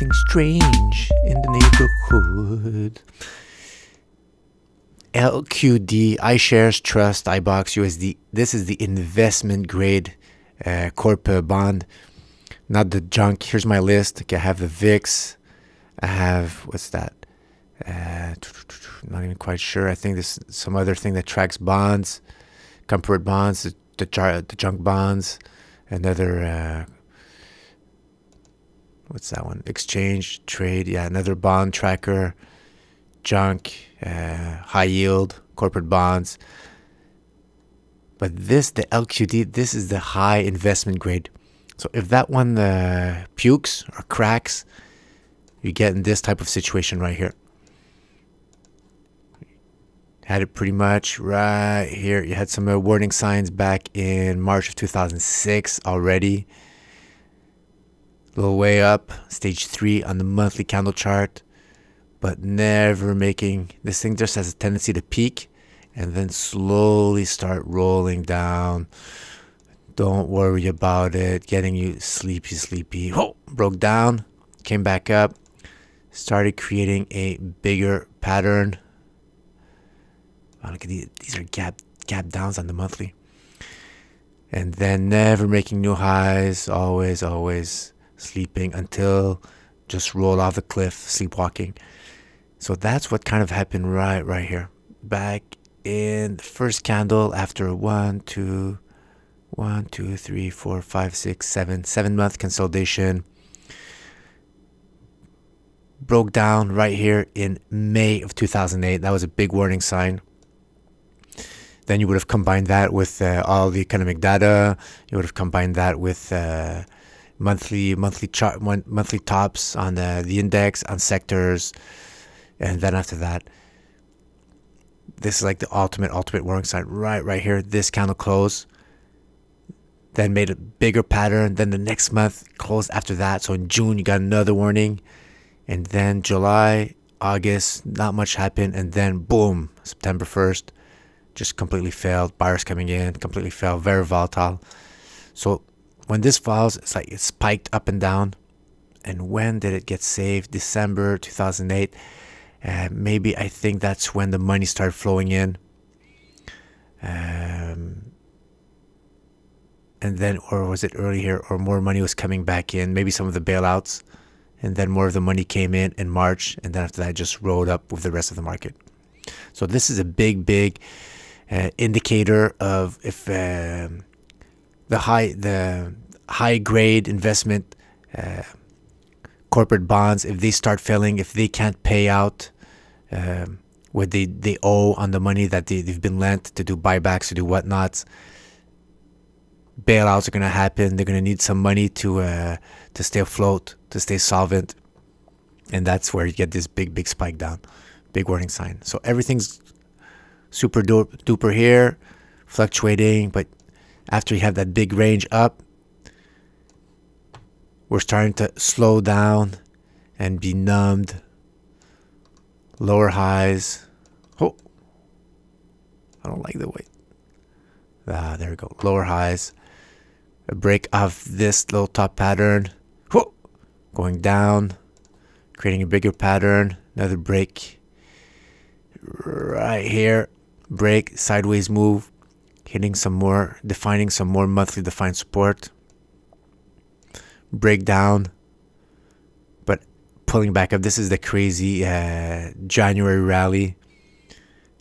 something strange in the neighborhood. LQD, iShares Trust, iBox USD. This is the investment grade corp bond, not the junk. Here's my list. Okay, I have the VIX. I have, what's that? Not even quite sure. I think there's some other thing that tracks bonds, comfort bonds, the junk bonds, another, what's that one? Exchange, trade, yeah, another bond tracker, junk, high yield, corporate bonds. But this, the LQD, this is the high investment grade. So if that one pukes or cracks, you get in this type of situation right here. Had it pretty much right here. You had some warning signs back in March of 2006 already. A little way up, stage 3 on the monthly candle chart, but never making, this thing just has a tendency to peak and then slowly start rolling down. Don't worry about it. Getting you sleepy. Oh, broke down, came back up, started creating a bigger pattern. Oh, look at these are gap downs on the monthly. And then never making new highs, always sleeping until just roll off the cliff, sleepwalking. So that's what kind of happened right here. Back in the first candle after 1, 2, 3, 4, 5, 6, 7 month consolidation. Broke down right here in May of 2008. That was a big warning sign. Then you would have combined that with all the economic data. You would have combined that with monthly tops on the index, on sectors. And then after that, this is like the ultimate warning sign right here. This candle close, then made a bigger pattern. Then the next month closed after that. So in June, you got another warning. And then July, August, not much happened. And then boom, September 1st, just completely failed. Buyers coming in, completely failed. Very volatile. So when this falls, it's like it spiked up and down. And when did it get saved? December 2008. Maybe I think that's when the money started flowing in. And then, or was it earlier, or more money was coming back in, maybe some of the bailouts, and then more of the money came in March, and then after that just rode up with the rest of the market. So this is a big indicator of if the high grade investment corporate bonds, if they start failing, if they can't pay out what they owe on the money that they've been lent to do buybacks, to do whatnots, bailouts are going to happen. They're going to need some money to stay afloat, to stay solvent. And that's where you get this big spike down, big warning sign. So everything's super duper here, fluctuating. But after you have that big range up, we're starting to slow down and be numbed. Lower highs. Oh, I don't like the way. There we go. Lower highs. A break of this little top pattern. Oh, going down, creating a bigger pattern. Another break right here. Break, sideways move, hitting some more, defining some more monthly defined support. Breakdown, but pulling back up. This is the crazy January rally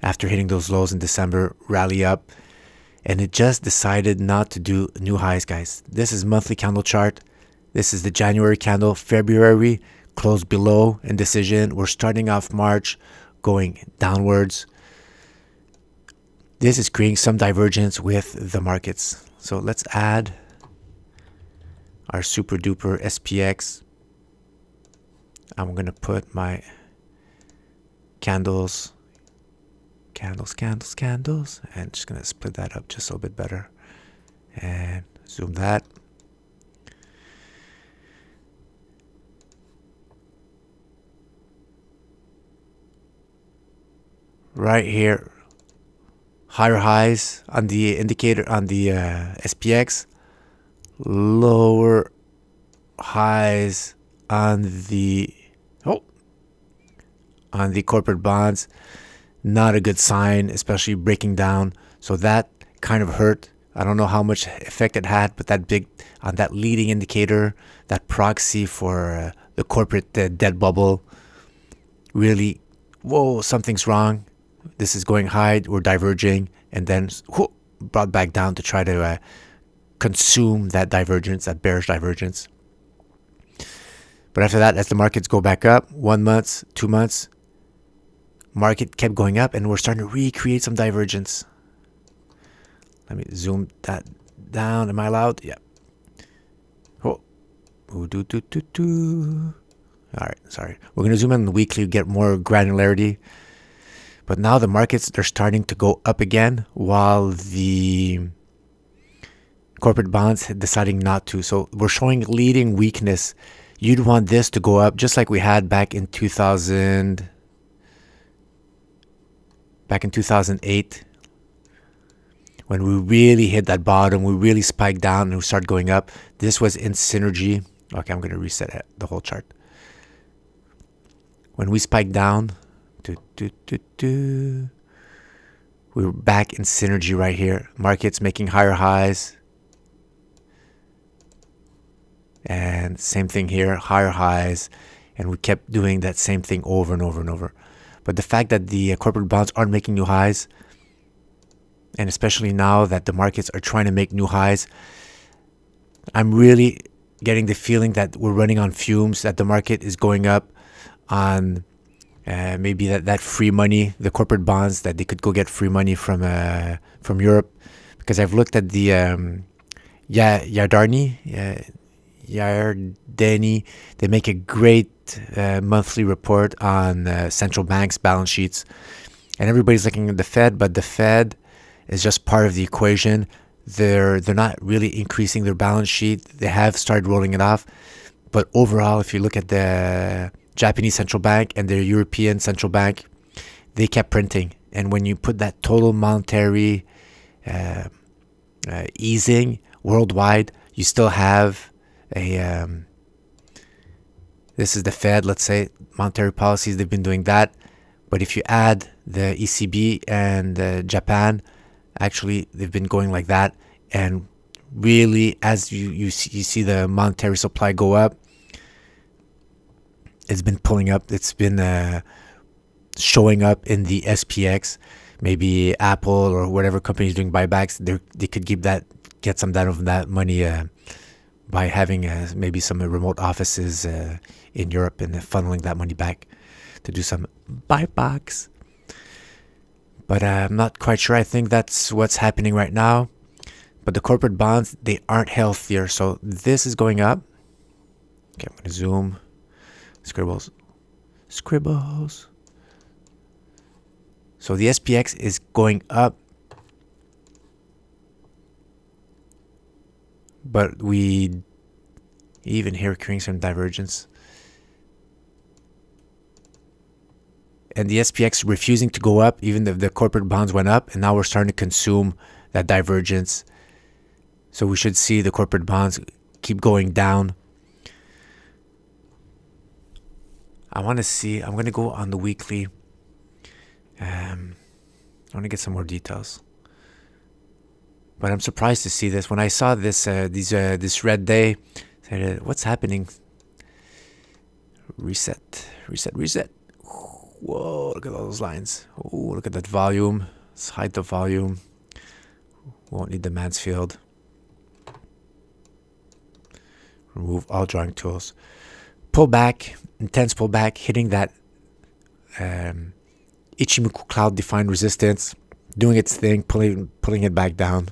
after hitting those lows in December, rally up, and it just decided not to do new highs, guys. This is monthly candle chart. This is the January candle. February closed below indecision. We're starting off March going downwards. This is creating some divergence with the markets. So let's add our super duper SPX. I'm going to put my candles, and just going to split that up just a little bit better and zoom that. Right here, higher highs on the indicator on the SPX, lower highs on the corporate bonds. Not a good sign, especially breaking down. So that kind of hurt. I don't know how much effect it had, but that big on that leading indicator, that proxy for the corporate debt bubble, really, whoa, something's wrong. This is going high. We're diverging, and then brought back down to try to consume that divergence, that bearish divergence. But after that, as the markets go back up, 1 month, 2 months, market kept going up, and we're starting to recreate some divergence. Let me zoom that down. Am I allowed? Yeah. Oh. All right, sorry. We're going to zoom in on the weekly, get more granularity. But now the markets, they're starting to go up again, while the corporate bonds deciding not to. So we're showing leading weakness. You'd want this to go up, just like we had back in 2008, when we really hit that bottom. We really spiked down and we started going up. This was in synergy. Okay, I'm going to reset the whole chart. When we spiked down, we were back in synergy right here. Markets making higher highs. And same thing here, higher highs. And we kept doing that same thing over and over and over. But the fact that the corporate bonds aren't making new highs, and especially now that the markets are trying to make new highs, I'm really getting the feeling that we're running on fumes, that the market is going up on maybe that free money, the corporate bonds, that they could go get free money from Europe. Because I've looked at the Yardeni, they make a great monthly report on central banks' balance sheets. And everybody's looking at the Fed, but the Fed is just part of the equation. They're not really increasing their balance sheet. They have started rolling it off. But overall, if you look at the Japanese central bank and the European central bank, they kept printing. And when you put that total monetary easing worldwide, you still have this is the Fed, let's say, monetary policies, they've been doing that. But if you add the ECB and Japan, actually they've been going like that. And really, as you see the monetary supply go up, it's been pulling up. It's been showing up in the SPX. Maybe Apple or whatever company is doing buybacks, they could get some of that money by having maybe some remote offices in Europe and funneling that money back to do some buybacks. But I'm not quite sure. I think that's what's happening right now. But the corporate bonds, they aren't healthier. So this is going up. Okay, I'm going to zoom. Scribbles. So the SPX is going up. But we even here creating some divergence. And the SPX refusing to go up, even though the corporate bonds went up. And now we're starting to consume that divergence. So we should see the corporate bonds keep going down. I want to see, I'm going to go on the weekly. I want to get some more details. But I'm surprised to see this. When I saw this this red day, I said, what's happening? Reset. Whoa, look at all those lines. Oh, look at that volume. Let's hide the volume. Won't need the Mansfield. Remove all drawing tools. Pullback, intense pullback, hitting that Ichimoku cloud defined resistance, doing its thing, pulling it back down.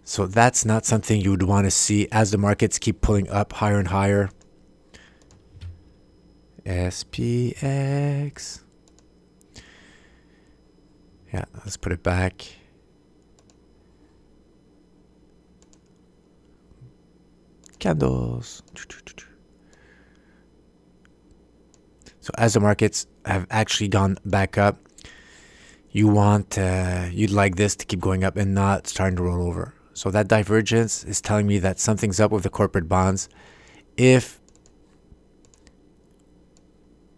So that's not something you would want to see as the markets keep pulling up higher and higher. SPX. Yeah, let's put it back. Candles. So as the markets have actually gone back up, you'd like this to keep going up and not starting to roll over. So that divergence is telling me that something's up with the corporate bonds. If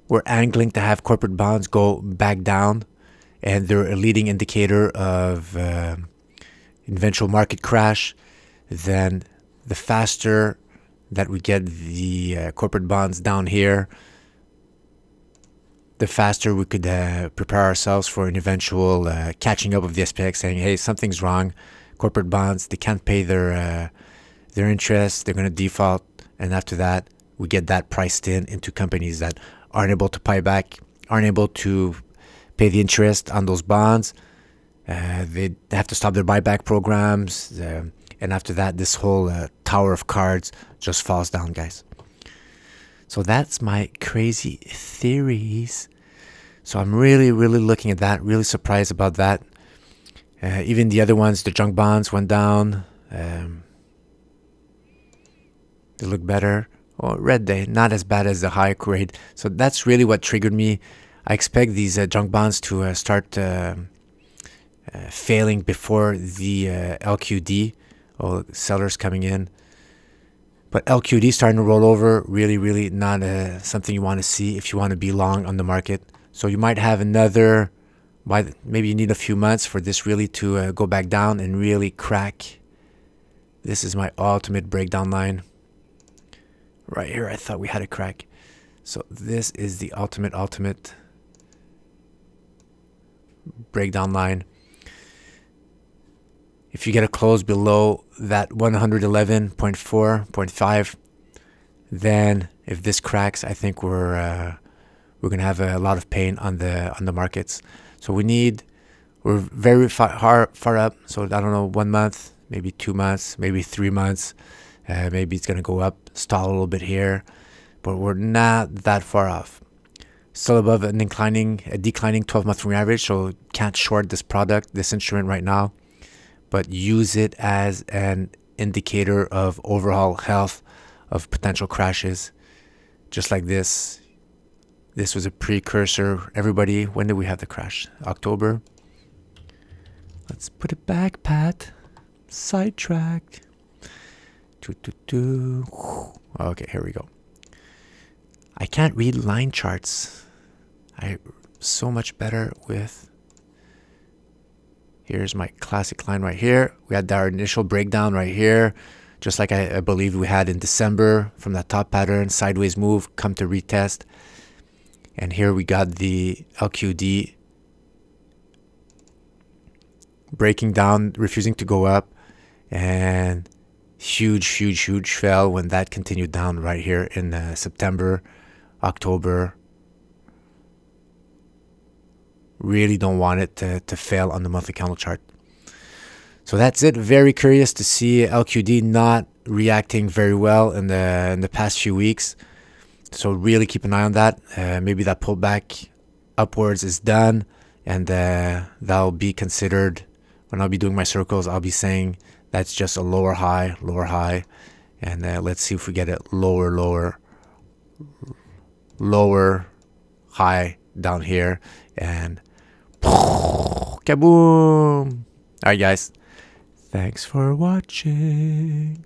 we're angling to have corporate bonds go back down, and they're a leading indicator of eventual market crash, then the faster that we get the corporate bonds down here, the faster we could prepare ourselves for an eventual catching up of the SPX, saying, hey, something's wrong. Corporate bonds, they can't pay their interest, they're going to default. And after that, we get that priced into companies that aren't able to pay back, aren't able to pay the interest on those bonds. They have to stop their buyback programs. And after that, this whole tower of cards just falls down, guys. So that's my crazy theories. So I'm really, really looking at that, really surprised about that. Even the other ones, the junk bonds went down. They look better. Oh, red day, not as bad as the high grade. So that's really what triggered me. I expect these junk bonds to start failing before the LQD. Oh, sellers coming in. But LQD starting to roll over, really, really not something you want to see if you want to be long on the market. So you might have another, maybe you need a few months for this really to go back down and really crack. This is my ultimate breakdown line. Right here, I thought we had a crack. So this is the ultimate breakdown line. If you get a close below that 111.4.5, then if this cracks, I think we're gonna have a lot of pain on the markets. So we're very far up. So I don't know, 1 month, maybe 2 months, maybe 3 months. Maybe it's gonna go up, stall a little bit here, but we're not that far off. Still above a declining 12-month moving average. So can't short this product, this instrument right now, but use it as an indicator of overall health of potential crashes. Just like this. This was a precursor. Everybody, when did we have the crash? October. Let's put it back, Pat. Sidetracked. Okay, here we go. I can't read line charts. I'm so much better with... Here's my classic line right here. We had our initial breakdown right here, just like I believe we had in December from that top pattern, sideways move, come to retest. And here we got the LQD breaking down, refusing to go up, and huge fell when that continued down right here in September, October. Really don't want it to fail on the monthly candle chart. So that's it. Very curious to see LQD not reacting very well in the past few weeks. So really keep an eye on that. Maybe that pullback upwards is done, and that'll be considered when I'll be doing my circles. I'll be saying that's just a lower high, and let's see if we get a lower high down here, and kaboom! All right, guys. Thanks for watching.